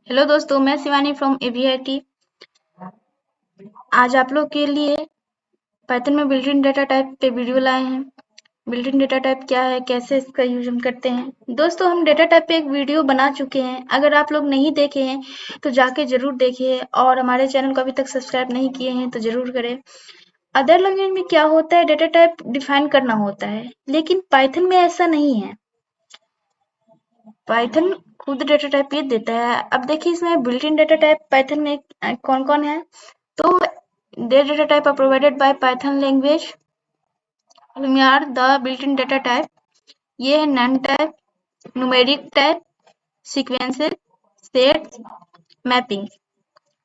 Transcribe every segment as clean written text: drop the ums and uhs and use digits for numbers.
Hello दोस्तों, मैं Shivani from एवीआईटी। आज आप लोग के लिए पाइथन में बिल्ट इन डेटा टाइप पे वीडियो लाए हैं। बिल्ट इन डेटा टाइप क्या है, कैसे इसका यूज हम करते हैं। दोस्तों, हम डेटा टाइप पे एक वीडियो बना चुके हैं। अगर आप लोग नहीं देखे हैं तो जाके जरूर देखिए, और हमारे चैनल को अभी तक सब्सक्राइब नहीं किए हैं तो जरूर करें। अदर लैंग्वेज में क्या होता है, डेटा टाइप डिफाइन करना होता है, लेकिन पाइथन में ऐसा नहीं है। पाइथन खुद डेटा टाइप ये देता है। अब देखिए, इसमें built in data type Python में कौन कौन है। तो data type are provided by Python language. इनमें are the built-in data type. ये है none type, numeric type, sequences, sets, mapping.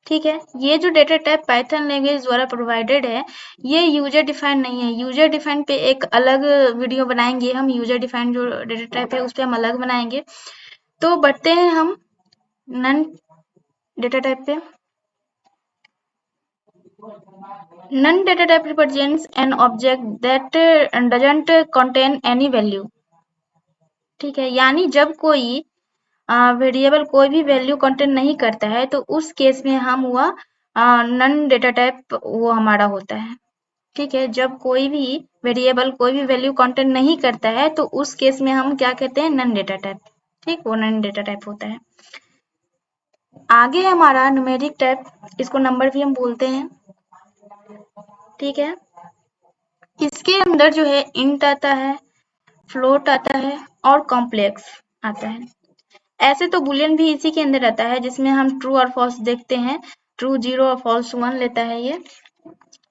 ठीक है, ये जो डेटा टाइप पाइथन लैंग्वेज द्वारा प्रोवाइडेड है, ये यूजर डिफाइंड नहीं है। यूजर डिफाइंड पे एक अलग वीडियो बनाएंगे हम। यूजर डिफाइंड जो डेटा टाइप है उस पर हम अलग बनाएंगे। तो बढ़ते हैं हम नन डेटा टाइप पे। None data type represents an object that doesn't contain any value. ठीक है, यानी जब कोई वेरिएबल कोई भी वैल्यू कंटेन नहीं करता है तो उस केस में हम हुआ नन डेटा टाइप वो हमारा होता है। ठीक है, जब कोई भी वेरिएबल कोई भी वैल्यू कंटेन नहीं करता है तो उस केस में हम क्या कहते हैं, नन डेटा टाइप। ठीक, वो नन डेटा टाइप होता है। आगे हमारा न्यूमेरिक टाइप, इसको नंबर भी हम बोलते हैं। ठीक है, इसके अंदर जो है इंट आता है, फ्लोट आता है और कॉम्प्लेक्स आता है। ऐसे तो बुलियन भी इसी के अंदर आता है, जिसमें हम ट्रू और फॉल्स देखते हैं। ट्रू 0 और फॉल्स 1 लेता है ये,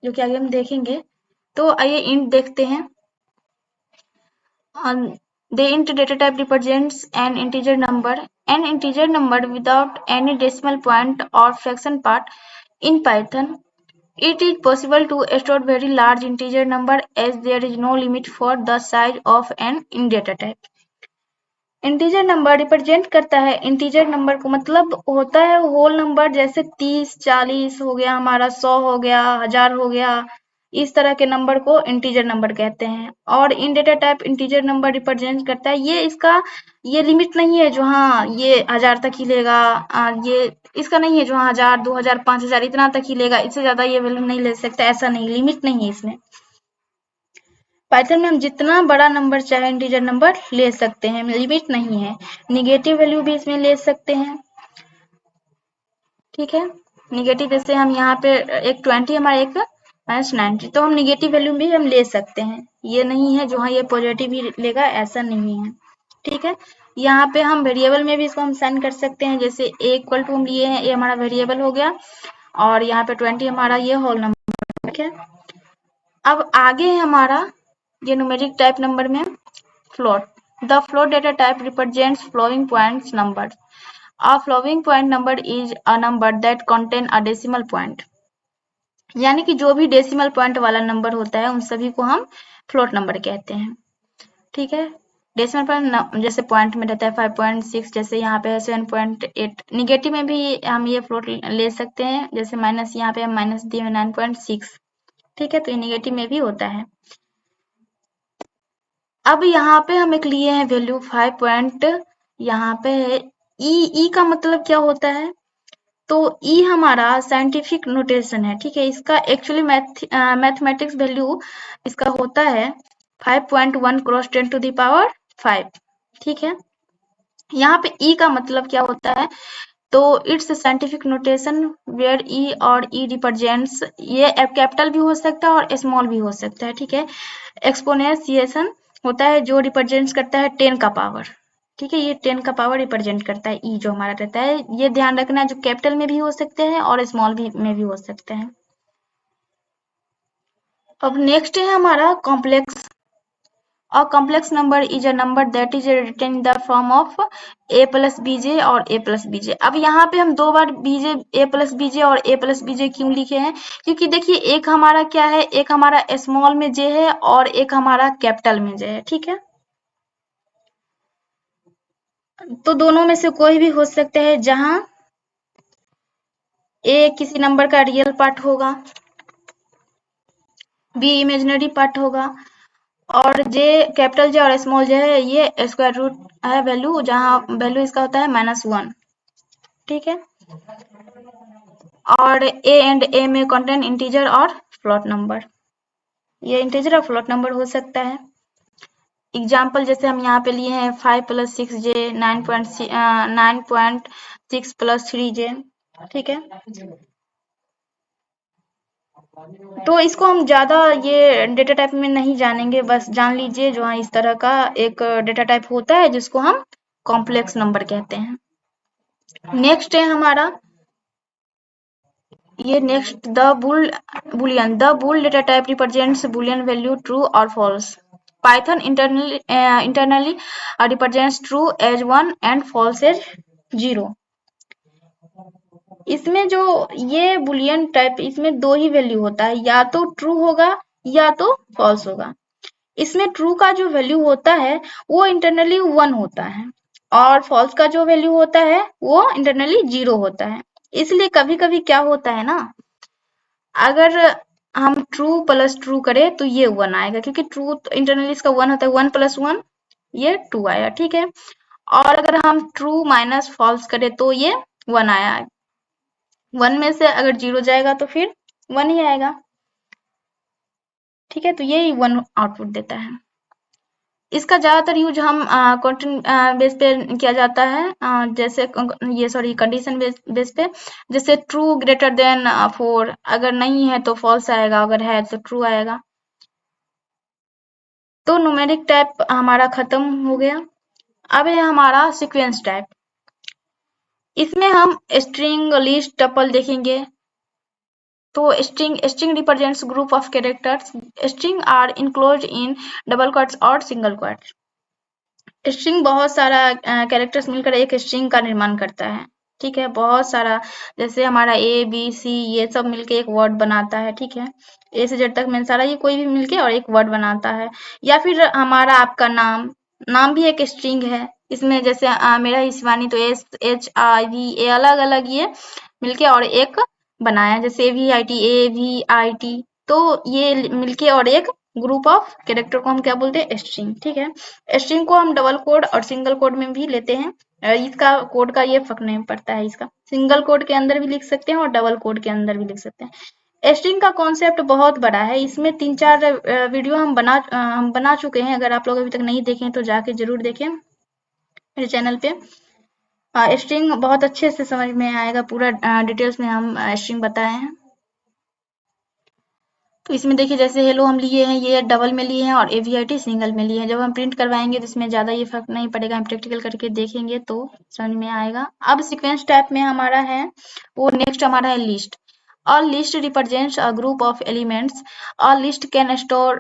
जो कि आगे हम देखेंगे। तो आइए इंट देखते हैं। The int data type represents an integer number. An integer number without any decimal point or fraction part. In Python, it is possible to store very large integer number as there is no limit for the size of an int data type. Integer number represent करता है, integer number को मतलब होता है whole number, जैसे 30, 40 हो गया, हमारा 100 हो गया, 1000 हो गया। इस तरह के नंबर को इंटीजर नंबर कहते हैं। और इन data type integer number represent करता है। ये इसका ये लिमिट नहीं है जो हाँ ये 1000 तक ही लेगा। ये इसका नहीं है जो हाँ 1000, 2000, 5000 इतना तक ही लेगा, इससे ज्यादा ये वैल्यू नहीं ले सकता। ऐसा नहीं, लिमिट नहीं है इसमें। पाइथन में हम जितना बड़ा नंबर चाहे इंटीजर नंबर ले सकते हैं, लिमिट नहीं है। निगेटिव वैल्यू भी इसमें ले सकते हैं। ठीक है, निगेटिव जैसे हम यहाँ पे एक 20 हमारा एक -90, तो हम निगेटिव वैल्यू भी हम ले सकते हैं। ये नहीं है जो हाँ ये पॉजिटिव ही लेगा, ऐसा नहीं है। ठीक है, यहाँ पे हम वेरिएबल में भी इसको हम साइन कर सकते हैं। जैसे a इक्वल टू हम लिए हैं, ये हमारा वेरिएबल हो गया, और यहाँ पे 20 हमारा ये होल नंबर। ठीक है, अब आगे है हमारा ये न्यूमेरिक टाइप नंबर में float. The float data type represents floating points number. A floating point number is a number that contain a decimal point. यानी कि जो भी डेसिमल पॉइंट वाला नंबर होता है उन सभी को हम फ्लोट नंबर कहते हैं। ठीक है, डेसिमल पॉइंट जैसे पॉइंट में रहता है 5.6, जैसे यहाँ पे है 7.8। निगेटिव में भी हम ये फ्लोट ले सकते हैं, जैसे माइनस यहाँ पे हम माइनस दिए 9.6। ठीक है, तो ये निगेटिव में भी होता है। अब यहाँ पे हम एक लिए हैं वैल्यू 5 पॉइंट, यहाँ पे है ई का मतलब क्या होता है, तो ई हमारा साइंटिफिक नोटेशन है। ठीक है, इसका एक्चुअली मैथमेटिक्स वैल्यू इसका होता है 5.1 क्रॉस 10 टू द पावर 5। ठीक है, यहाँ पे ई का मतलब क्या होता है, तो इट्स साइंटिफिक नोटेशन वेयर ई और ई रिप्रेजेंट्स, ये कैपिटल भी हो सकता है और स्मॉल भी हो सकता है। ठीक है, एक्सपोनेंशिएशन होता है जो रिप्रेजेंट करता है 10 का पावर। ठीक है, ये 10 का पावर रिप्रेजेंट करता है ई जो हमारा रहता है। ये ध्यान रखना, जो कैपिटल में भी हो सकते हैं और स्मॉल भी में भी हो सकते हैं। अब नेक्स्ट है हमारा complex. A complex number is a number that is written in the form of a plus bj और a plus bj। अब यहाँ पे हम दो बार bj, a plus bj और a plus bj क्यों लिखे हैं, क्योंकि देखिए एक हमारा क्या है, एक हमारा स्मॉल में j है और एक हमारा कैपिटल में j है। ठीक है, तो दोनों में से कोई भी हो सकता है, जहां a किसी नंबर का रियल पार्ट होगा, b इमेजिनरी पार्ट होगा, और जे कैपिटल जे और स्मॉल जे है ये स्क्वायर रूट है वैल्यू, जहां वैल्यू इसका होता है -1। ठीक है। और ए एंड ए में कंटेन इंटीजर और फ्लोट नंबर, ये इंटीजर और फ्लोट नंबर हो सकता है। एग्जाम्पल जैसे हम यहाँ पे लिए हैं 5 + 6j 9.6 + 3j, ठीक है। तो इसको हम ज़्यादा ये डेटा टाइप में नहीं जानेंगे, बस जान लीजिए जो हाँ इस तरह का एक डेटा टाइप होता है जिसको हम कॉम्प्लेक्स नंबर कहते हैं। नेक्स्ट है हमारा ये next the boolean. The bool data type represents boolean value true और false. Python internally represents true as 1 and false as 0। इसमें जो ये बुलियन टाइप, इसमें दो ही वैल्यू होता है, या तो ट्रू होगा या तो फॉल्स होगा। इसमें ट्रू का जो वैल्यू होता है वो इंटरनली 1 होता है और फॉल्स का जो वैल्यू होता है वो इंटरनली 0 होता है। इसलिए कभी कभी क्या होता है ना, अगर हम ट्रू प्लस ट्रू करें तो ये 1 आएगा, क्योंकि ट्रू इंटरनली इसका 1 होता है, 1 + 1 ये 2 आया, ठीक है। और अगर हम ट्रू माइनस फॉल्स करें तो ये 1 आया। 1 में से अगर 0 जाएगा तो फिर 1 ही आएगा, ठीक है। तो ये 1 आउटपुट देता है। इसका ज़्यादातर यूज हम कंटेंट बेस पे किया जाता है, जैसे ये सॉरी कंडीशन बेस पे, जैसे ट्रू ग्रेटर देन 4, अगर नहीं है तो फॉल्स आएगा, अगर है तो ट्रू आएगा। तो न्यूमेरिक टाइप हमारा खत्म हो गया। अब है हमारा सीक्वेंस टाइप। इसमें हम स्ट्रिंग, लिस्ट, टपल देखेंगे। तो string represents group of characters. String are enclosed in double quotes और सिंगल क्वोट्स। स्ट्रिंग बहुत सारा कैरेक्टर्स मिलकर एक स्ट्रिंग का निर्माण करता है, ठीक है। बहुत सारा, जैसे हमारा ए बी सी ये सब मिलके एक वर्ड बनाता है, ठीक है। ए से जेड तक में सारा ये कोई भी मिलके और एक वर्ड बनाता है। या फिर हमारा आपका नाम, नाम भी एक स्ट्रिंग है। इसमें जैसे मेरा ही शिवानी, तो SHIV ए अलग अलग ये मिलके और एक बनाया, जैसे VIT AVIT, तो ये मिलके और एक ग्रुप ऑफ कैरेक्टर को हम क्या बोलते हैं, स्ट्रिंग, ठीक है। स्ट्रिंग को हम डबल कोड और सिंगल कोड में भी लेते हैं। इसका कोड का ये फर्क नहीं पड़ता है, इसका सिंगल कोड के अंदर भी लिख सकते हैं और डबल कोड के अंदर भी लिख सकते हैं। स्ट्रिंग का कॉन्सेप्ट बहुत बड़ा है, इसमें 3-4 वीडियो हम बना चुके हैं। अगर आप लोग अभी तक नहीं देखें तो जाके जरूर देखें मेरे चैनल पे। स्ट्रिंग बहुत अच्छे से समझ में आएगा, पूरा डिटेल्स में हम स्ट्रिंग बताए हैं। तो इसमें देखिए जैसे हेलो हम लिए हैं, ये डबल में लिए हैं और AVIT सिंगल में लिए हैं। जब हम प्रिंट करवाएंगे तो इसमें ज़्यादा ये फर्क नहीं पड़ेगा, हम प्रैक्टिकल करके देखेंगे तो समझ में आएगा। अब सीक्वेंस टाइप में हमारा है वो नेक्स्ट हमारा है list. A list represents a group of elements. A list can store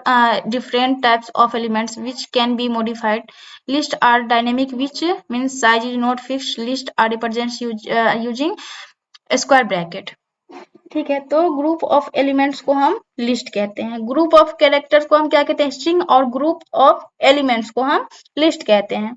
different types of elements which can be modified. Lists are dynamic, which means size is not fixed. List are represents using square bracket. ठीक है, तो group of elements को हम list कहते हैं। Group of characters को हम क्या कहते हैं, स्ट्रिंग, और ग्रुप ऑफ एलिमेंट्स को हम लिस्ट कहते हैं।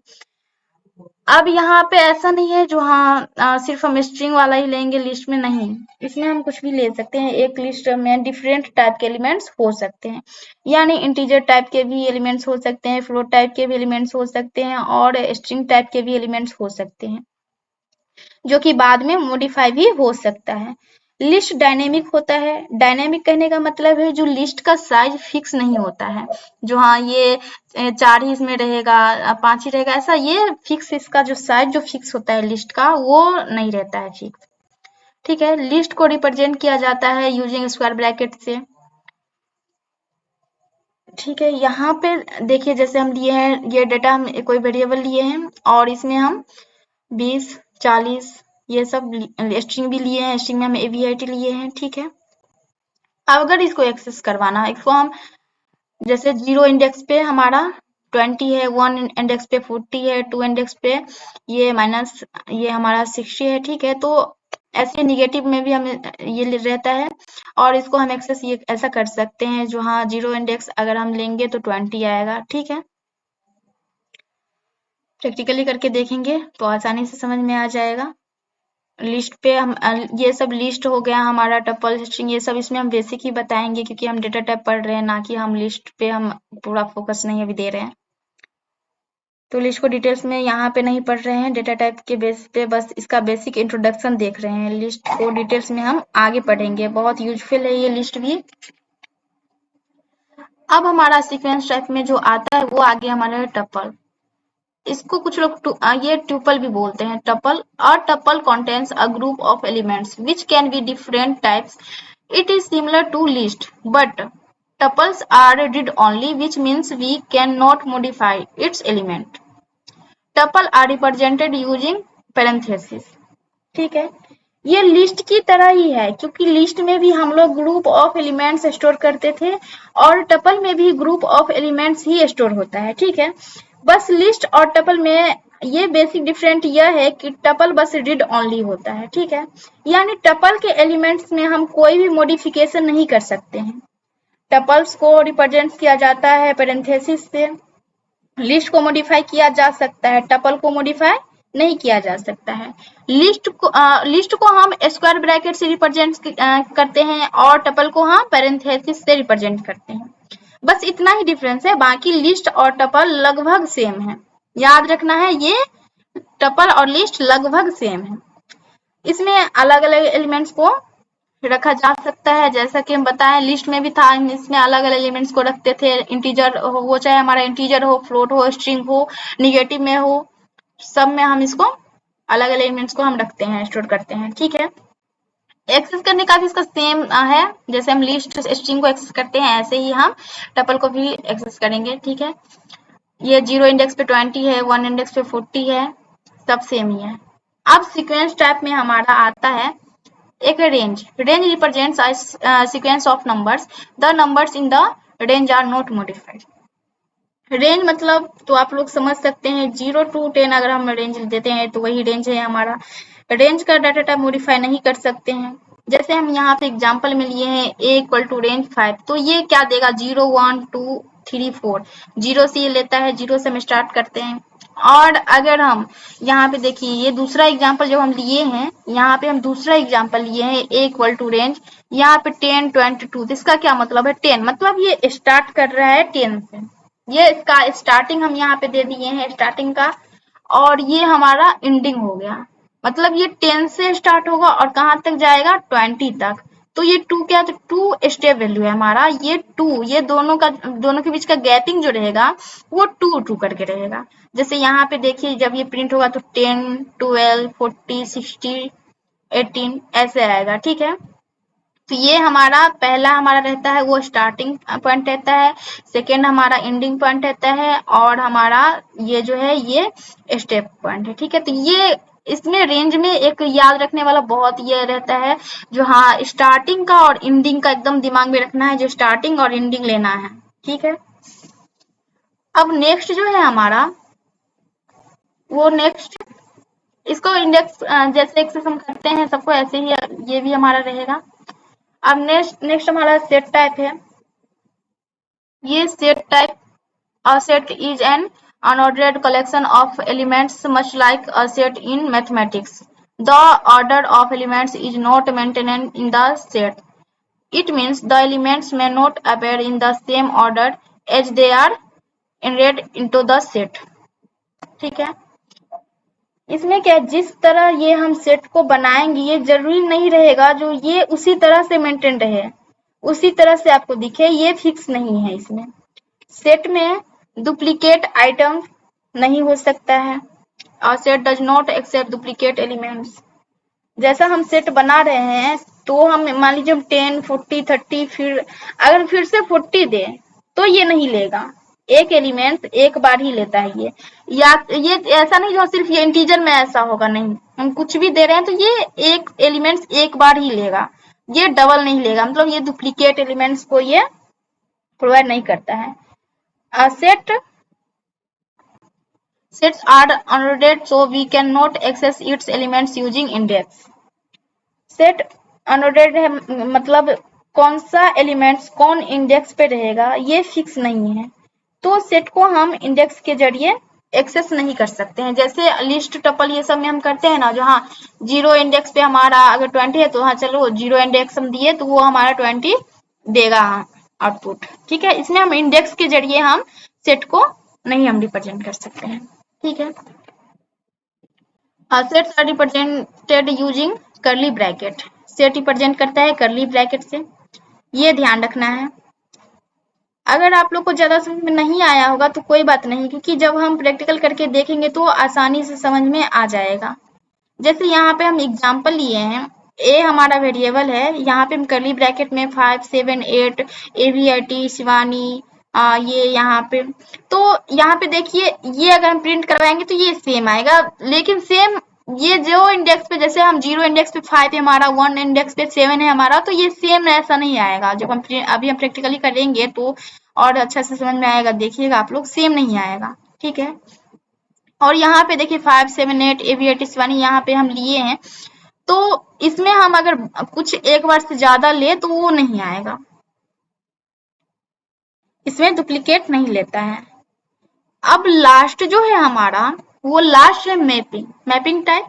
अब यहाँ पे ऐसा नहीं है जो हाँ सिर्फ हम स्ट्रिंग वाला ही लेंगे, लिस्ट में नहीं, इसमें हम कुछ भी ले सकते हैं। एक लिस्ट में डिफरेंट टाइप के एलिमेंट्स हो सकते हैं, यानी इंटीजर टाइप के भी एलिमेंट्स हो सकते हैं, फ्लोट टाइप के भी एलिमेंट्स हो सकते हैं और स्ट्रिंग टाइप के भी एलिमेंट्स हो सकते हैं, जो कि बाद में मॉडिफाई भी हो सकता है। लिस्ट डायनेमिक होता है। डायनेमिक कहने का मतलब है जो लिस्ट का साइज फिक्स नहीं होता है, जो हाँ ये 4 ही इसमें रहेगा, 5 ही रहेगा, ऐसा ये फिक्स, इसका जो साइज जो फिक्स होता है लिस्ट का वो नहीं रहता है फिक्स, ठीक है। लिस्ट को रिप्रेजेंट किया जाता है यूजिंग स्क्वायर ब्रैकेट से, ठीक है। यहाँ पे देखिए जैसे हम लिए हैं ये डेटा, हम कोई वेरिएबल लिए हैं और इसमें हम 20, 40 ये सब स्ट्रिंग भी लिए हैं, स्ट्रिंग में हम AVIT लिए हैं, ठीक है। अब अगर इसको एक्सेस करवाना है, इसको हम जैसे 0 इंडेक्स पे हमारा 20 है, 1 इंडेक्स पे 40 है, 2 इंडेक्स पे ये माइनस ये हमारा 60 है, ठीक है। तो ऐसे निगेटिव में भी हमें ये रहता है और इसको हम एक्सेस ये ऐसा कर सकते हैं, जो हाँ 0 इंडेक्स अगर हम लेंगे तो 20 आएगा, ठीक है। प्रैक्टिकली करके देखेंगे तो आसानी से समझ में आ जाएगा। लिस्ट पे हम ये सब लिस्ट हो गया हमारा, टपल, स्ट्रिंग, ये सब इसमें हम बेसिक ही बताएंगे क्योंकि हम डेटा टाइप पढ़ रहे हैं, ना कि हम लिस्ट पे हम पूरा फोकस नहीं अभी दे रहे हैं। तो लिस्ट को डिटेल्स में यहाँ पे नहीं पढ़ रहे हैं, डेटा टाइप के बेस पे बस इसका बेसिक इंट्रोडक्शन देख रहे हैं। लिस्ट को डिटेल्स में हम आगे पढ़ेंगे, बहुत यूजफुल है ये लिस्ट भी। अब हमारा सीक्वेंस टाइप में जो आता है वो आगे हमारा टपल। इसको कुछ लोग ये ट्यूपल भी बोलते हैं। टपल और tuple contains a group of elements which can be different types. It is similar to list, but tuples are read only, which means we cannot modify its element. Tuple are represented using parentheses. ठीक है, ये list की तरह ही है, क्योंकि list में भी हम लोग ग्रुप ऑफ एलिमेंट्स स्टोर करते थे और टपल में भी group of elements he store होता है। ठीक है, बस लिस्ट और टपल में ये बेसिक डिफरेंट यह है कि टपल बस रीड ओनली होता है। ठीक है, यानी टपल के एलिमेंट्स में हम कोई भी मॉडिफिकेशन नहीं कर सकते हैं। टपल्स को रिप्रेजेंट किया जाता है पैरेंथेसिस से। लिस्ट को मॉडिफाई किया जा सकता है, टपल को मॉडिफाई नहीं किया जा सकता है। लिस्ट को हम स्क्वायर ब्रैकेट से रिप्रेजेंट करते हैं और टपल को हम पैरेंथेसिस से रिप्रेजेंट करते हैं। बस इतना ही डिफरेंस है, बाकी लिस्ट और टपल लगभग सेम है। याद रखना है, ये टपल और लिस्ट लगभग सेम है। इसमें अलग अलग एलिमेंट्स को रखा जा सकता है, जैसा कि हम बताएं लिस्ट में भी था, इसमें अलग अलग एलिमेंट्स को रखते थे। इंटीजर हो, वो चाहे हमारा इंटीजर हो, फ्लोट हो, स्ट्रिंग हो, निगेटिव में हो, सब में हम इसको अलग अलग एलिमेंट्स को हम रखते हैं, स्टोर करते हैं। ठीक है, एक्सेस करने का भी इसका सेम है, जैसे हम लिस्ट स्ट्रिंग को एक्सेस करते हैं ऐसे ही हम टपल को भी एक्सेस करेंगे। ठीक है, ये 0 इंडेक्स पे 20 है, 1 इंडेक्स पे 40 है, सब सेम ही है। अब सीक्वेंस टाइप में हमारा आता है एक range. Range represents sequence of numbers. The numbers in the range are not modified. Range मतलब तो आप लोग समझ सकते हैं, 0 to 10 अगर हम रेंज देते हैं तो वही रेंज है हमारा। रेंज का डाटा टाइप मॉडिफाई नहीं कर सकते हैं। जैसे हम यहाँ पे एग्जांपल में लिए हैं a इक्वल टू रेंज 5, तो ये क्या देगा 0 1 2 3 4, 0 से ये लेता है, 0 से हम स्टार्ट करते हैं। और अगर हम यहाँ पे देखिए, ये दूसरा एग्जांपल जो हम लिए हैं, यहाँ पे हम दूसरा एग्जांपल लिए हैं a इक्वल टू रेंज, यहाँ पे 10 22, तो इसका क्या मतलब है 10, मतलब ये स्टार्ट कर रहा है 10 से। ये इसका स्टार्टिंग हम यहाँ पे दे दिए हैं स्टार्टिंग का, और ये हमारा एंडिंग हो गया। मतलब ये 10 से स्टार्ट होगा और कहाँ तक जाएगा 20 तक। तो ये 2 क्या, तो 2 स्टेप वैल्यू है हमारा। ये 2, ये दोनों के बीच का गैपिंग जो रहेगा वो 2 2 करके रहेगा। जैसे यहाँ पे देखिए, जब ये प्रिंट होगा तो 10 12 40 60 18 ऐसे आएगा। ठीक है, तो ये हमारा पहला हमारा रहता है वो स्टार्टिंग पॉइंट रहता है, सेकेंड हमारा एंडिंग पॉइंट रहता है, और हमारा ये जो है ये स्टेप पॉइंट है। ठीक है, तो ये इसमें रेंज में एक याद रखने वाला बहुत ये रहता है, जो हाँ स्टार्टिंग का और एंडिंग का एकदम दिमाग में रखना है, जो स्टार्टिंग और एंडिंग लेना है। ठीक है, अब नेक्स्ट जो है हमारा वो नेक्स्ट, इसको इंडेक्स जैसे एक्सेस हम करते हैं सबको, ऐसे ही ये भी हमारा रहेगा। अब नेक्स्ट हमारा सेट टाइप है। ये set type, a set is an unordered collection of elements much like a set in mathematics. The order of elements is not maintained in the set. It means the elements may not appear in the same order as they are entered into the set. ठीक है, इसमें क्या, जिस तरह ये हम set को बनाएंगे ये जरूरी नहीं रहेगा जो ये उसी तरह से मेंटेन रहे, उसी तरह से आपको दिखे, ये फिक्स नहीं है। इसमें सेट में डुप्लीकेट आइटम नहीं हो सकता है, और set does not accept duplicate elements. जैसा हम सेट बना रहे हैं तो हम मान लीजिए 10 40 30, फिर फिर से 40 दे तो ये नहीं लेगा, एक एलिमेंट एक बार ही लेता है ये। या ये ऐसा नहीं जो सिर्फ ये इंटीजर में ऐसा होगा, नहीं, हम कुछ भी दे रहे हैं तो ये एक एलिमेंट्स एक बार ही लेगा, ये डबल नहीं लेगा, मतलब ये डुप्लीकेट एलिमेंट्स को ये प्रोवाइड नहीं करता है। Sets are unordered, so we cannot access its elements using index. Set unordered है, मतलब कौन सा एलिमेंट्स कौन इंडेक्स पे रहेगा ये फिक्स नहीं है, तो सेट को हम इंडेक्स के जरिए एक्सेस नहीं कर सकते हैं। जैसे लिस्ट टपल ये सब में हम करते हैं ना, जो हाँ 0 इंडेक्स पे हमारा अगर 20 है तो हाँ चलो 0 इंडेक्स हम दिए तो वो हमारा 20 देगा आउटपुट। ठीक है, इसमें हम इंडेक्स के जरिए हम सेट को नहीं हम रिप्रेजेंट कर सकते हैं। ठीक है। Sets are represented using curly bracket. Set represent करता है कर्ली ब्रैकेट से, ये ध्यान रखना है। अगर आप लोग को ज़्यादा समझ में नहीं आया होगा तो कोई बात नहीं, क्योंकि जब हम प्रैक्टिकल करके देखेंगे तो आसानी से समझ में आ जाएगा। जैसे यहाँ पे हम एग्जाम्पल लिए हैं, ए हमारा वेरिएबल है, यहाँ पे हम कर्ली ब्रैकेट में 5, 7, 8 AVIT शिवानी, ये यहाँ पे, तो यहाँ पे देखिए ये अगर हम प्रिंट करवाएंगे तो ये सेम आएगा, लेकिन सेम ये जो इंडेक्स पे, जैसे हम 0 इंडेक्स पे 5 है हमारा, 1 इंडेक्स पे 7 है हमारा, तो ये सेम ऐसा नहीं आएगा। जब हम अभी हम प्रैक्टिकली करेंगे तो और अच्छा से समझ में आएगा, देखिएगा आप लोग, सेम नहीं आएगा। ठीक है। और यहाँ पे देखिए 5, 7, 8 AVIT शिवानी यहाँ पे हम लिए हैं, तो इसमें हम अगर कुछ एक बार से ज्यादा ले तो वो नहीं आएगा, इसमें डुप्लीकेट नहीं लेता है। अब लास्ट जो है हमारा, वो लास्ट है मैपिंग। मैपिंग टाइप,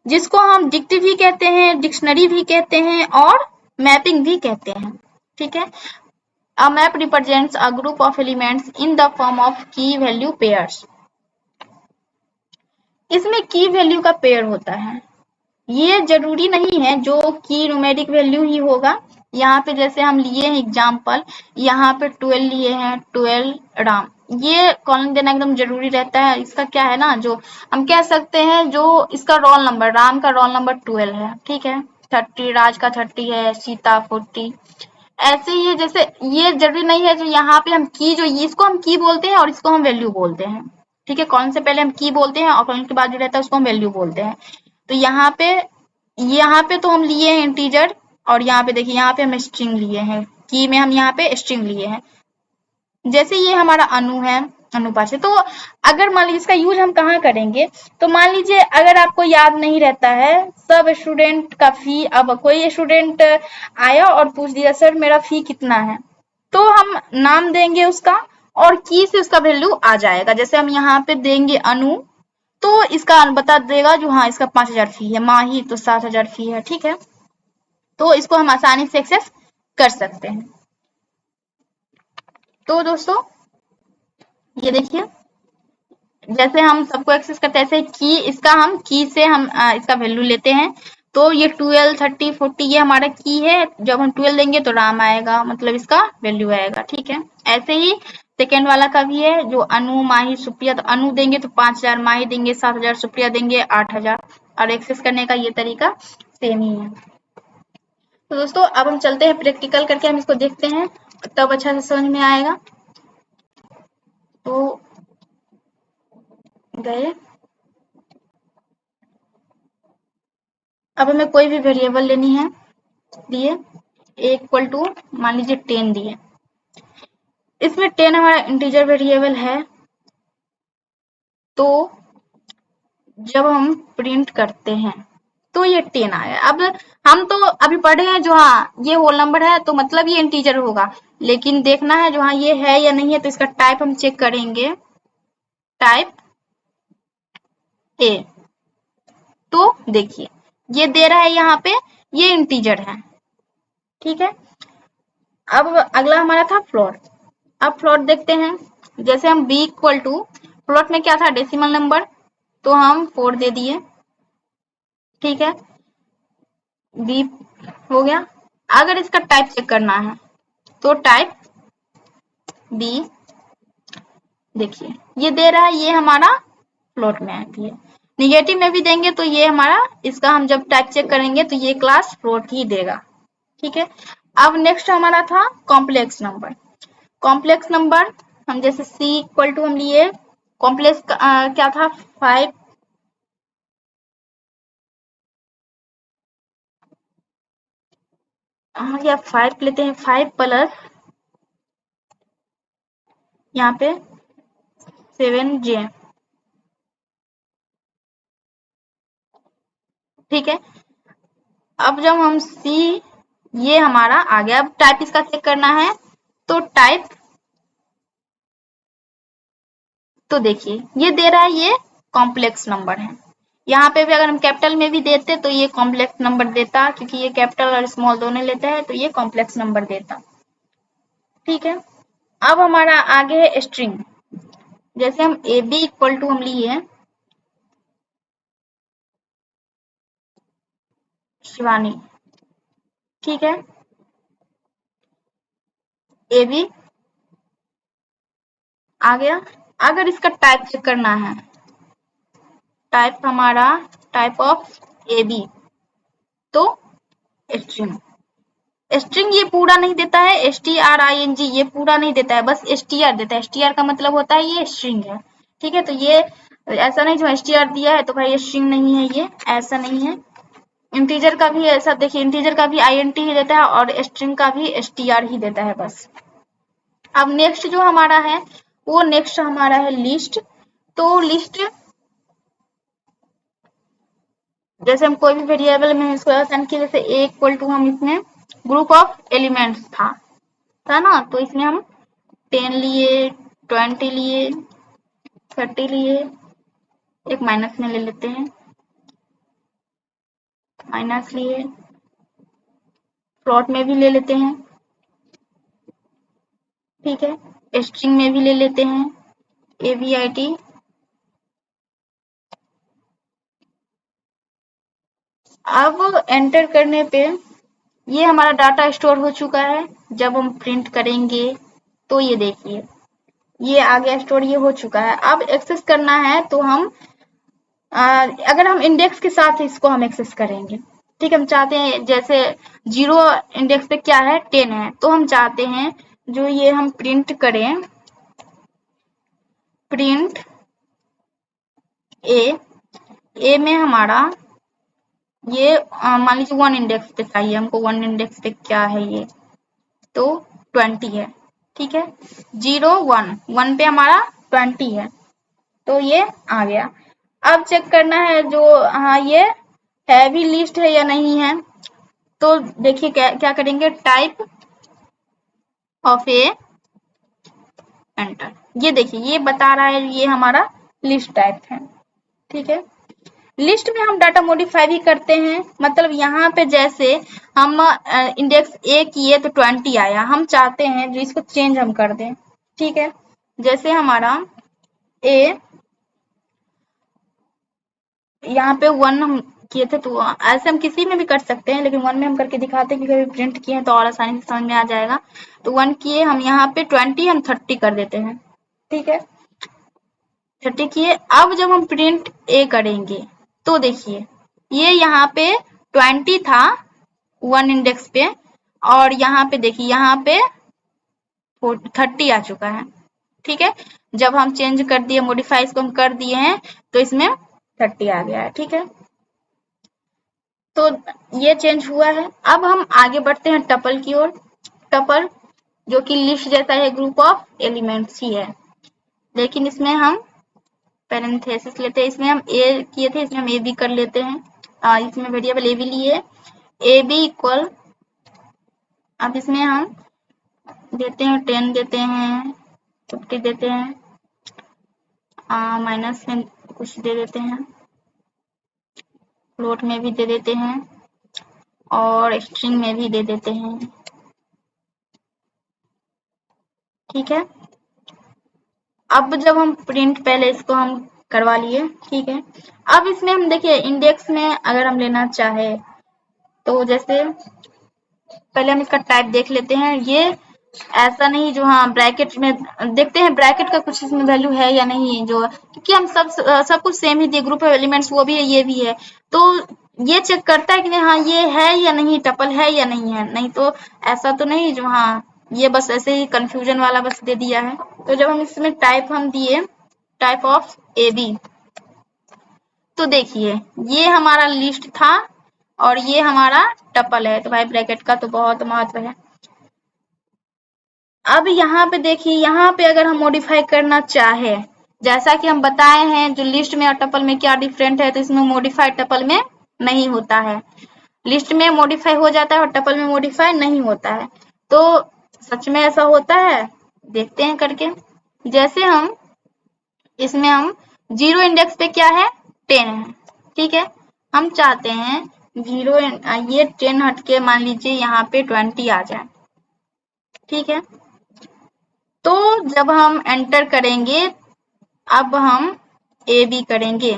जिसको हम डिक्ट भी कहते हैं, डिक्शनरी भी कहते हैं और मैपिंग भी कहते हैं। ठीक है। A map represents a group of elements in the form of की वैल्यू पेयर्स। इसमें की वैल्यू का पेयर होता है, ये जरूरी नहीं है जो की न्यूमेरिक वैल्यू ही होगा। यहाँ पे जैसे हम लिए हैं एग्जाम्पल, यहाँ पे 12 लिए हैं, 12 राम, ये कॉलम देना एकदम जरूरी रहता है। इसका क्या है ना, जो हम कह सकते हैं, जो इसका रोल नंबर, राम का रोल नंबर 12 है। ठीक है। 30, राज का 30 है, सीता 40, ऐसे ही है। जैसे ये जरूरी नहीं है जो यहाँ पे हम की, जो इसको हम की बोलते हैं और इसको हम वैल्यू बोलते हैं। ठीक है। कॉलन से पहले हम की बोलते हैं और कॉलन के बाद जो रहता है उसको हम वैल्यू बोलते हैं। तो यहाँ पे तो हम लिए हैं इंटीजर, और यहाँ पे देखिए यहाँ पे हम स्ट्रिंग लिए हैं, की में हम यहाँ पे स्ट्रिंग लिए हैं। जैसे ये हमारा अनु है, अनुपात है, तो अगर मान लीजिए इसका यूज हम कहाँ करेंगे, तो मान लीजिए अगर आपको याद नहीं रहता है सब स्टूडेंट का फी, अब कोई स्टूडेंट आया और पूछ दिया सर मेरा फी कितना है, तो हम नाम देंगे उसका और की से उसका वैल्यू आ जाएगा। जैसे हम यहाँ पे देंगे अनु, तो इसका बता देगा जो हाँ इसका 5000 फी है, माही तो 7000 फी है। ठीक है। तो इसको हम आसानी से एक्सेस कर सकते हैं। तो दोस्तों ये देखिए, जैसे हम सबको एक्सेस करते हैं ऐसे की, इसका हम की से हम इसका वैल्यू लेते हैं। तो ये 12, 30, 40 ये हमारा की है, जब हम 12 देंगे तो राम आएगा, मतलब इसका वैल्यू आएगा। ठीक है। ऐसे ही सेकेंड वाला का भी है, जो अनु, माही, सुप्रिया, तो अनु देंगे तो 5000, माही देंगे 7000, सुप्रिया देंगे 8000, और एक्सेस करने का ये तरीका सेम ही है। तो दोस्तों अब हम चलते हैं प्रैक्टिकल करके, हम इसको देखते हैं, तब अच्छा से समझ में आएगा। तो गए, अब हमें कोई भी वेरिएबल लेनी है, दिए a इक्वल टू मान लीजिए 10 दिए, इसमें 10 हमारा इंटीजर वेरिएबल है, तो जब हम प्रिंट करते हैं तो ये 10 आया। अब हम तो अभी पढ़े हैं जो हाँ ये होल नंबर है तो मतलब ये इंटीजर होगा, लेकिन देखना है जो हाँ ये है या नहीं है, तो इसका टाइप हम चेक करेंगे, टाइप ए, तो देखिए ये दे रहा है यहाँ पे, ये इंटीजर है। ठीक है। अब अगला हमारा था फ्लोट। अब फ्लोट देखते हैं, जैसे हम b इक्वल टू, फ्लोट में क्या था डेसिमल नंबर, तो हम 4 दे दिए। ठीक है। b हो गया। अगर इसका टाइप चेक करना है तो टाइप b, देखिए ये दे रहा है, ये हमारा फ्लोट में आती है। निगेटिव में भी देंगे तो ये हमारा, इसका हम जब टाइप चेक करेंगे तो ये क्लास फ्लोट ही देगा। ठीक है। अब नेक्स्ट हमारा था कॉम्प्लेक्स नंबर। कॉम्प्लेक्स नंबर हम जैसे c इक्वल टू हम लिए, कॉम्प्लेक्स क्या था 5, या 5 लेते हैं, 5 प्लस यहाँ पे 7j। ठीक है। अब जब हम c, ये हमारा आ गया, अब टाइप इसका चेक करना है, तो टाइप, तो देखिए ये दे रहा है, ये कॉम्प्लेक्स नंबर है। यहाँ पे भी अगर हम कैपिटल में भी देते तो ये कॉम्प्लेक्स नंबर देता, क्योंकि ये कैपिटल और स्मॉल दोनों लेता है, तो ये कॉम्प्लेक्स नंबर देता। ठीक है। अब हमारा आगे है स्ट्रिंग। जैसे हम ए बी इक्वल टू हम लिए शिवानी, ठीक है, ए बी आ गया। अगर इसका टाइप चेक करना है, टाइप हमारा टाइप ऑफ ए बी, तो स्ट्रिंग, स्ट्रिंग ये पूरा नहीं देता है, string ये पूरा नहीं देता है, बस str देता है। str का मतलब होता है ये स्ट्रिंग है, ठीक है। तो ये ऐसा नहीं जो str दिया है तो भाई ये स्ट्रिंग नहीं है, ये ऐसा नहीं है। इंटीजर का भी ऐसा देखिए, इंटीजर का भी int ही देता है और स्ट्रिंग का भी str ही देता है बस। अब नेक्स्ट जो हमारा है वो नेक्स्ट हमारा है लिस्ट। तो लिस्ट जैसे हम कोई भी वेरिएबल में इसको असाइन किए, जैसे a इक्वल टू हम इसमें ग्रुप ऑफ एलिमेंट्स था ना, तो इसमें हम 10 लिए, 20 लिए, 30 लिए, एक माइनस में ले लेते हैं, माइनस लिए, प्लॉट में भी ले लेते हैं, ठीक है, स्ट्रिंग में भी ले लेते हैं, AVIT, अब एंटर करने पे ये हमारा डाटा स्टोर हो चुका है। जब हम प्रिंट करेंगे तो ये देखिए ये आ गया स्टोर, ये हो चुका है। अब एक्सेस करना है तो हम अगर हम इंडेक्स के साथ इसको हम एक्सेस करेंगे, ठीक है। हम चाहते हैं जैसे 0 इंडेक्स पे क्या है 10 है, तो हम चाहते हैं जो ये हम प्रिंट करें, प्रिंट ए में हमारा ये मान लीजिए 1 इंडेक्स पे चाहिए हमको, 1 इंडेक्स पे क्या है ये, तो 20 है, ठीक है। 0 1 1 पे हमारा 20 है, तो ये आ गया। अब चेक करना है जो हाँ ये हैवी लिस्ट है या नहीं है, तो देखिए क्या करेंगे, टाइप ऑफ ए, एंटर। ये देखिए ये बता रहा है ये हमारा लिस्ट टाइप है, ठीक है। लिस्ट में हम डाटा मॉडिफाई भी करते हैं, मतलब यहाँ पे जैसे हम इंडेक्स ए किए तो 20 आया, हम चाहते हैं जो इसको चेंज हम कर दें, ठीक है। जैसे हमारा ए यहाँ पे 1 हम किए थे, तो ऐसे हम किसी में भी कर सकते हैं, लेकिन 1 में हम करके दिखाते हैं कि कभी प्रिंट किए हैं तो और आसानी से समझ में आ जाएगा। तो 1 किए हम यहाँ पे 20 हम 30 कर देते हैं, ठीक है, 30 किए। अब जब हम प्रिंट ए करेंगे तो देखिए ये यहाँ पे 20 था 1 इंडेक्स पे, और यहाँ पे देखिए यहाँ पे 30 आ चुका है, ठीक है। जब हम चेंज कर दिए, मॉडिफाई इसको हम कर दिए हैं, तो इसमें 30 आ गया है, ठीक है। तो ये चेंज हुआ है। अब हम आगे बढ़ते हैं टपल की ओर। टपल जो कि लिस्ट जैसा है, ग्रुप ऑफ एलिमेंट्स ही है, लेकिन इसमें हम पैरेंथेसिस लेते हैं। इसमें हम ए किए थे, इसमें हम ए बी कर लेते हैं। इसमें वेरिएबल ए बी लिए, ए बी इक्वल, अब इसमें हम देते हैं 10 देते हैं, 50 देते हैं, माइनस में कुछ दे देते हैं, फ्लोट में भी दे देते हैं और स्ट्रिंग में भी दे देते हैं, ठीक है। अब जब हम प्रिंट, पहले इसको हम करवा लिए, ठीक है। अब इसमें हम देखिए इंडेक्स में अगर हम लेना चाहे तो जैसे पहले हम इसका टाइप देख लेते हैं। ये ऐसा नहीं जो हाँ ब्रैकेट में देखते हैं, ब्रैकेट का कुछ इसमें वैल्यू है या नहीं, जो क्योंकि हम सब कुछ सेम ही दिए, ग्रुप ऑफ एलिमेंट्स वो भी है ये भी है, तो ये चेक करता है कि नहीं हाँ ये है या नहीं, टपल है या नहीं है, नहीं तो ऐसा तो नहीं जो हाँ ये बस ऐसे ही कंफ्यूजन वाला बस दे दिया है। तो जब हम इसमें टाइप हम दिए टाइप ऑफ ए बी, तो देखिए ये हमारा लिस्ट था और ये हमारा टपल है, तो भाई ब्रैकेट का तो बहुत महत्व है। अब यहाँ पे देखिए, यहाँ पे अगर हम मॉडिफाई करना चाहे, जैसा कि हम बताए हैं जो लिस्ट में और टपल में क्या डिफरेंट है, तो इसमें मॉडिफाई टपल में नहीं होता है, लिस्ट में मॉडिफाई हो जाता है और टपल में मॉडिफाई नहीं होता है। तो सच में ऐसा होता है, देखते हैं करके। जैसे हम इसमें हम 0 इंडेक्स पे क्या है 10 है, ठीक है। हम चाहते हैं 0 ये 10 हटके मान लीजिए यहाँ पे 20 आ जाए, ठीक है। तो जब हम एंटर करेंगे अब हम ए बी करेंगे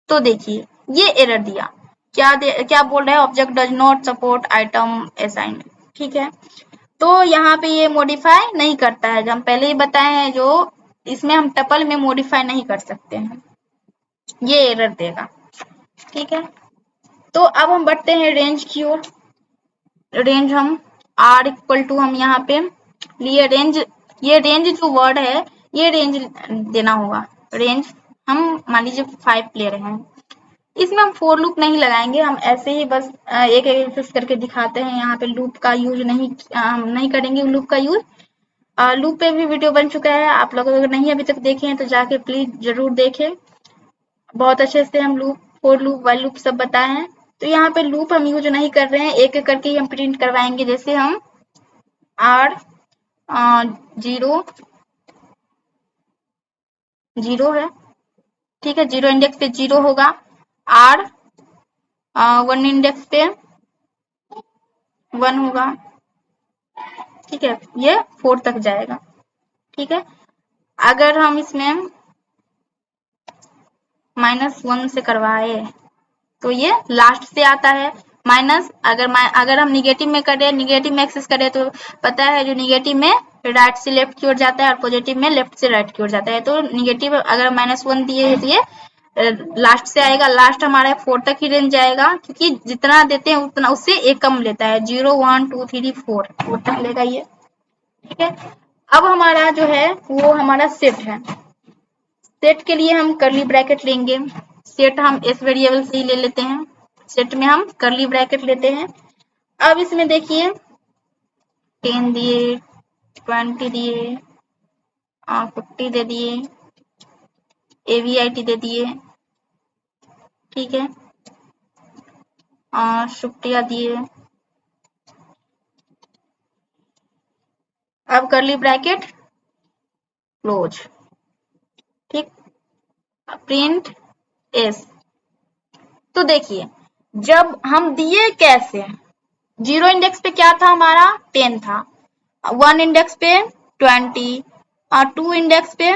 तो देखिए ये एरर दिया। क्या बोल रहा है, object does not support item assignment. ठीक है, तो यहाँ पे ये मॉडिफाई नहीं करता है, जो हम पहले ही बताए हैं, जो इसमें हम टपल में मॉडिफाई नहीं कर सकते हैं, ये एरर देगा। ठीक है, तो अब हम बढ़ते हैं रेंज की ओर। रेंज हम r इक्वल टू हम यहाँ पे लिए रेंज, ये रेंज जो वर्ड है ये रेंज देना होगा। रेंज हम मान लीजिए 5 ले रहे हैं, इसमें हम फोर लूप नहीं लगाएंगे, हम ऐसे ही बस एक एक्सरसाइज करके दिखाते हैं। यहाँ पे लूप का यूज हम नहीं करेंगे, लूप का यूज। लूप पे भी वीडियो बन चुका है, आप लोग अगर नहीं अभी तक देखे हैं तो जाके प्लीज जरूर देखें, बहुत अच्छे से हम loop, for loop, while loop सब बताए हैं। तो यहाँ पे लूप हम यूज नहीं कर रहे हैं, एक एक करके ही हम प्रिंट करवाएंगे। जैसे हम r 0 0 है, ठीक है, 0 इंडेक्स पे 0 होगा, r 1 इंडेक्स पे 1 होगा, ठीक है, ये 4 तक जाएगा। ठीक है, अगर हम इसमें -1 से करवाए तो ये लास्ट से आता है। माइनस अगर हम निगेटिव में करें, निगेटिव में एक्सेस करें, तो पता है जो निगेटिव में राइट से लेफ्ट की ओर जाता है और पॉजिटिव में लेफ्ट से राइट की ओर जाता है। तो निगेटिव अगर -1 दिए है तो ये लास्ट से आएगा, लास्ट हमारा 4 तक ही रेंज जाएगा, क्योंकि जितना देते हैं उतना उससे एक कम लेता है, 0 1 2 3 4 तक लेगा ये। ठीक है, अब हमारा जो है वो हमारा सेट है। सेट के लिए हम करली ब्रैकेट लेंगे, सेट हम एस वेरिएबल से ही ले लेते हैं, सेट में हम करली ब्रैकेट लेते हैं। अब इसमें देखिए 10 दिए, 20 दिए, 50 दे दिए, AVIT दे दिए, ठीक है, शुक्रिया दिए। अब करली ब्रैकेट क्लोज, ठीक, प्रिंट एस। तो देखिए जब हम दिए कैसे, 0 इंडेक्स पे क्या था हमारा 10 था, 1 इंडेक्स पे 20 और 2 इंडेक्स पे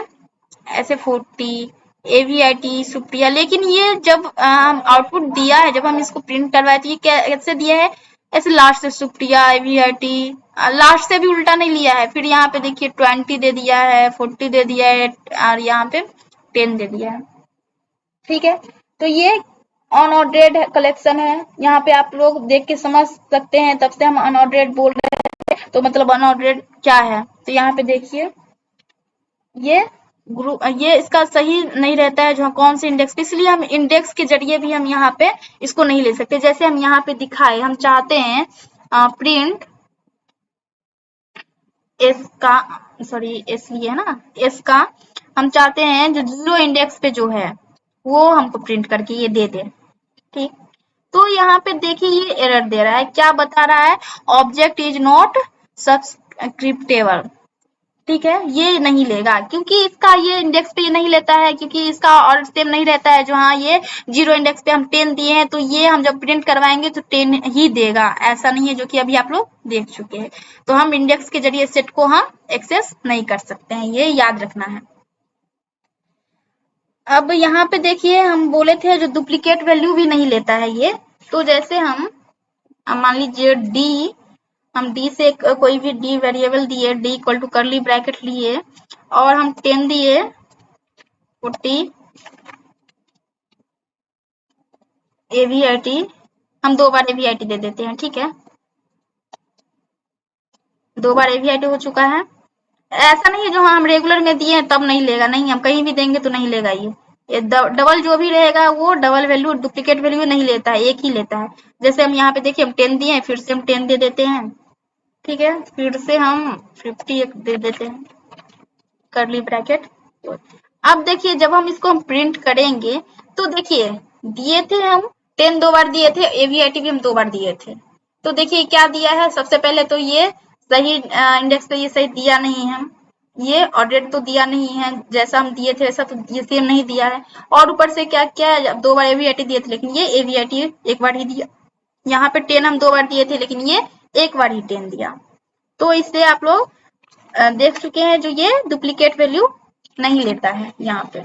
ऐसे 40, AVIT सुप्रिया। लेकिन ये जब हम आउटपुट दिया है, जब हम इसको प्रिंट करवाए तो ये कैसे दिया है, ऐसे लास्ट से सुप्रिया AVIT, लास्ट से भी उल्टा नहीं लिया है। फिर यहाँ पे देखिए 20 दे दिया है, 40 दे दिया है और यहाँ पे 10 दे दिया है। ठीक है, तो ये अनऑर्डर्ड कलेक्शन है, यहाँ पे आप लोग देख के समझ सकते हैं, तब से हम अनऑर्डर्ड बोल रहे हैं। तो मतलब अनऑर्डर्ड क्या है, तो यहाँ पे देखिए ये ग्रुप, ये इसका सही नहीं रहता है जो कौन से इंडेक्स पे, इसलिए हम इंडेक्स के जरिए भी हम यहाँ पे इसको नहीं ले सकते। जैसे हम यहाँ पे दिखाए, हम चाहते हैं प्रिंट एस का, सॉरी एस लिए है ना, एस का हम चाहते हैं जो 0 इंडेक्स पे जो है वो हमको प्रिंट करके ये दे दे। ठीक, तो यहाँ पे देखिए ये एरर दे रहा है, क्या बता रहा है, ऑब्जेक्ट इज नॉट सब्सक्रिप्टेबल। ठीक है, ये नहीं लेगा क्योंकि इसका ये इंडेक्स पे ये नहीं लेता है, क्योंकि इसका और सेम नहीं रहता है। जो हाँ ये 0 इंडेक्स पे हम 10 दिए हैं तो ये हम जब प्रिंट करवाएंगे तो 10 ही देगा, ऐसा नहीं है, जो कि अभी आप लोग देख चुके हैं। तो हम इंडेक्स के जरिए सेट को हम एक्सेस नहीं कर सकते हैं, ये याद रखना है। अब यहाँ पे देखिए हम बोले थे जो डुप्लीकेट वैल्यू भी नहीं लेता है ये। तो जैसे हम मान लीजिए डी, हम डी से कोई भी डी वेरिएबल दिए, D equal to curly bracket लिए और हम 10 दिए, 40 AVIT, हम 2 बार AVIT दे देते हैं। ठीक है, 2 बार AVIT हो चुका है। ऐसा नहीं है जो हाँ हम रेगुलर में दिए हैं तब नहीं लेगा, नहीं, हम कहीं भी देंगे तो नहीं लेगा ये डबल जो भी रहेगा वो डबल वैल्यू, डुप्लीकेट वैल्यू नहीं लेता है, एक ही लेता है। जैसे हम यहाँ पे देखिए हम 10 दिए हैं, फिर से हम 10 दे देते हैं। ठीक है, फिर से हम 50 दे देते हैं, करली ब्रैकेट। अब देखिए जब हम इसको हम प्रिंट करेंगे तो देखिए दिए थे हम 10 2 बार दिए थे, AVIT भी हम 2 बार दिए थे। तो देखिए क्या दिया है, सबसे पहले तो ये सही इंडेक्स पे ये सही दिया नहीं है, ये ऑर्डर तो दिया नहीं है, जैसा हम दिए थे वैसा तो ये सेम नहीं दिया है। और ऊपर से क्या क्या है, 2 बार AVIT दिए थे लेकिन ये AVIT एक बार ही दिया। यहाँ पे 10 हम 2 बार दिए थे लेकिन ये एक बार ही 10 दिया। तो इससे आप लोग देख चुके हैं जो ये डुप्लीकेट वैल्यू नहीं लेता है यहाँ पे।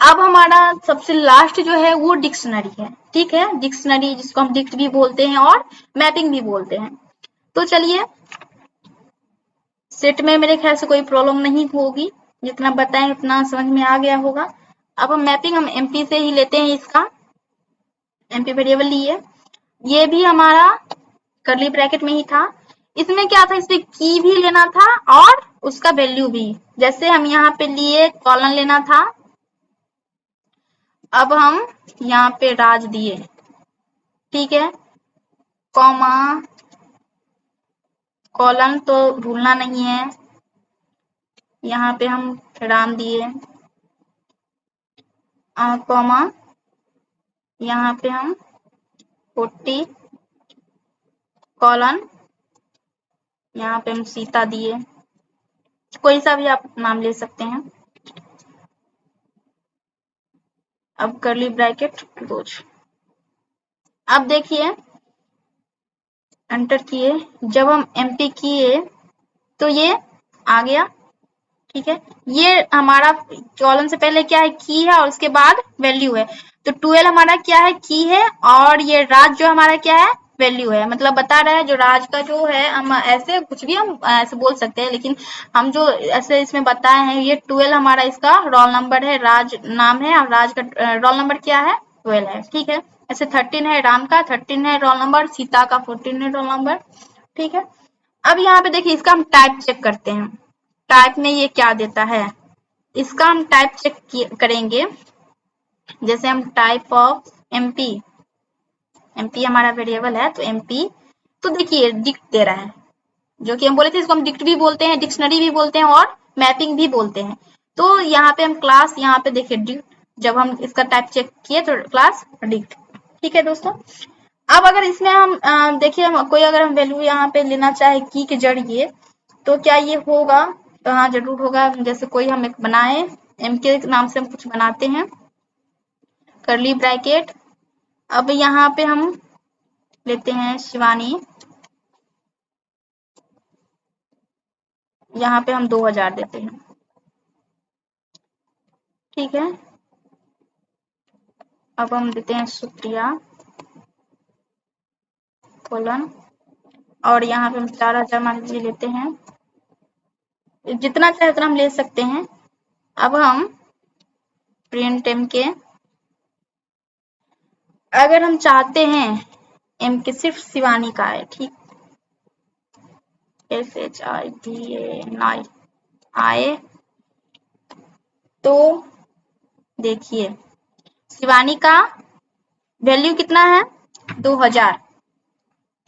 अब हमारा सबसे लास्ट जो है वो डिक्शनरी है, ठीक है, डिक्शनरी जिसको हम डिक्ट भी बोलते हैं और मैपिंग भी बोलते हैं। तो चलिए, सेट में मेरे ख्याल से कोई प्रॉब्लम नहीं होगी, जितना बताएं उतना समझ में आ गया होगा। अब हम मैपिंग हम एमपी से ही लेते हैं, इसका एमपी वेरिएबल लिए, ये भी हमारा कर्ली ब्रैकेट में ही था। इसमें क्या था, इसमें की भी लेना था और उसका वैल्यू भी, जैसे हम यहाँ पे लिए कॉलन लेना था, अब हम यहाँ पे राज दिए, ठीक है, कॉमा कॉलन तो भूलना नहीं है, यहाँ पे हम राम दिए, कॉमा यहाँ पे हम 40 कॉलन, यहाँ पे हम सीता दिए, कोई सा भी आप नाम ले सकते हैं। अब कर्ली ब्रैकेट क्लोज। अब देखिए, एंटर किए, जब हम एमपी किए तो ये आ गया, ठीक है। ये हमारा कॉलन से पहले क्या है, की है, और उसके बाद वैल्यू है। तो 12 हमारा क्या है, की है, और ये राज जो हमारा क्या है, वैल्यू है। मतलब बता रहा है जो राज का जो है, हम ऐसे कुछ भी हम ऐसे बोल सकते हैं, लेकिन हम जो ऐसे इसमें बताए हैं, ये 12 हमारा इसका रोल नंबर है, राज नाम है, और राज का रोल नंबर क्या है, 12 है, ठीक है। ऐसे 13 है राम का, 13 है रोल नंबर, सीता का 14 है रोल नंबर, ठीक है। अब यहाँ पे देखिए, इसका हम टाइप चेक करते हैं, टाइप में ये क्या देता है, इसका हम टाइप चेक करेंगे। जैसे हम टाइप ऑफ एमपी, एमपी हमारा वेरिएबल है, तो एमपी, तो देखिए डिक्ट दे रहा है, जो कि हम बोले थे, इसको हम डिक्ट भी बोलते हैं, डिक्शनरी भी बोलते हैं और मैपिंग भी बोलते हैं। तो यहाँ पे हम क्लास, यहाँ पे देखिए डिक्ट, जब हम इसका टाइप चेक किए तो क्लास डिक्ट, ठीक है दोस्तों। अब अगर इसमें हम देखिए, कोई अगर हम वैल्यू यहाँ पे लेना चाहे की के जरिए, तो क्या ये होगा, तो हाँ जरूर होगा। जैसे कोई हम एक बनाए, एम के नाम से हम कुछ बनाते हैं, कर्ली ब्रैकेट, अब यहाँ पे हम लेते हैं शिवानी, यहाँ पे हम 2000 देते हैं, ठीक है। अब हम देते हैं सुप्रिया कोलन, और यहाँ पे हम 4000 मान लीजिए लेते हैं, जितना चाहे उतना हम ले सकते हैं। अब हम प्रिंट एम के, अगर हम चाहते हैं एम के सिर्फ शिवानी का है, ठीक, SHIVANI आए, तो देखिए शिवानी का वैल्यू कितना है, 2000,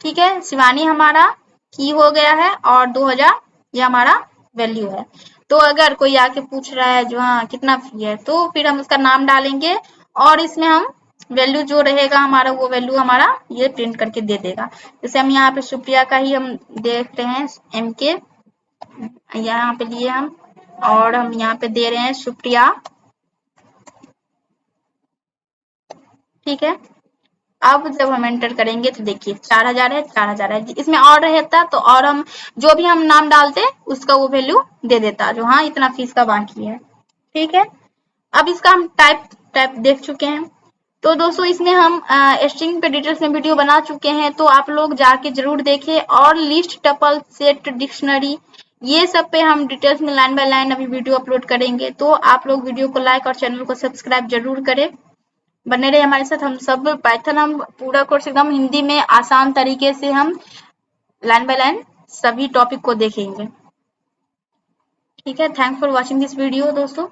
ठीक है। शिवानी हमारा की हो गया है और 2000 ये हमारा वैल्यू है। तो अगर कोई आके पूछ रहा है जो हाँ कितना फी है, तो फिर हम उसका नाम डालेंगे और इसमें हम वैल्यू जो रहेगा हमारा, वो वैल्यू हमारा ये प्रिंट करके दे देगा। जैसे हम यहाँ पे सुप्रिया का ही हम देख रहे हैं, एम के यहाँ पे लिए हम, और हम यहाँ पे दे रहे हैं सुप्रिया, ठीक है। अब जब हम एंटर करेंगे तो देखिए 4000 है, 4000 है, इसमें और रहता तो और हम जो भी हम नाम डालते उसका वो वैल्यू दे देता, जो हाँ इतना फीस का बाकी है, ठीक है। अब इसका हम टाइप देख चुके हैं। तो दोस्तों इसमें हम स्ट्रिंग पे डिटेल्स में वीडियो बना चुके हैं, तो आप लोग जाके जरूर देखें, और लिस्ट, टपल, सेट, डिक्शनरी, ये सब पे हम डिटेल्स में लाइन बाय लाइन अभी वीडियो अपलोड करेंगे। तो आप लोग वीडियो को लाइक और चैनल को सब्सक्राइब जरूर करें, बने रहे हमारे साथ। हम सब पाइथन, हम पूरा कोर्स एकदम हिंदी में आसान तरीके से हम लाइन बाय लाइन सभी टॉपिक को देखेंगे, ठीक है। Thanks for watching this video दोस्तों।